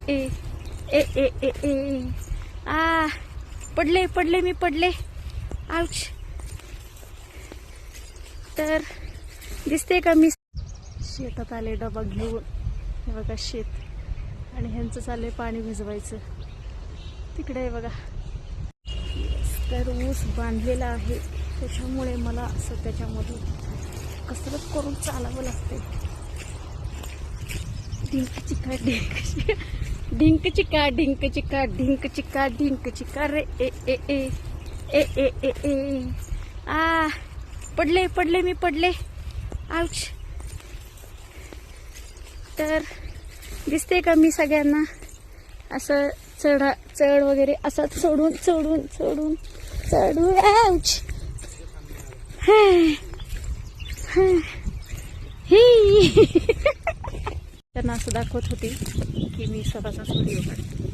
ए ए ए ए आ पडले मी पडले. आउच. तर दिसते का मी शेतात आले डबा घेऊन. हे बघा शेत आणि ह्यांचं चाललंय पाणी भिजवायचं. तिकडे आहे बघा. तर ऊस बांधलेला आहे त्याच्यामुळे मला असं त्याच्यामधून कसरत करून चालावं लागते. डिंक चिका डिंक चिका डिंक चिका डिंक चिका डिंक चिका रे ए ए ए ए ए ए ए आ पडले मी पडले. आउच. तर दिसते का मी सगळ्यांना असं चढ वगैरे असं चढून आउच. त्यांना असं दाखवत होती की मी स्वतःचाच व्हिडिओ काढते.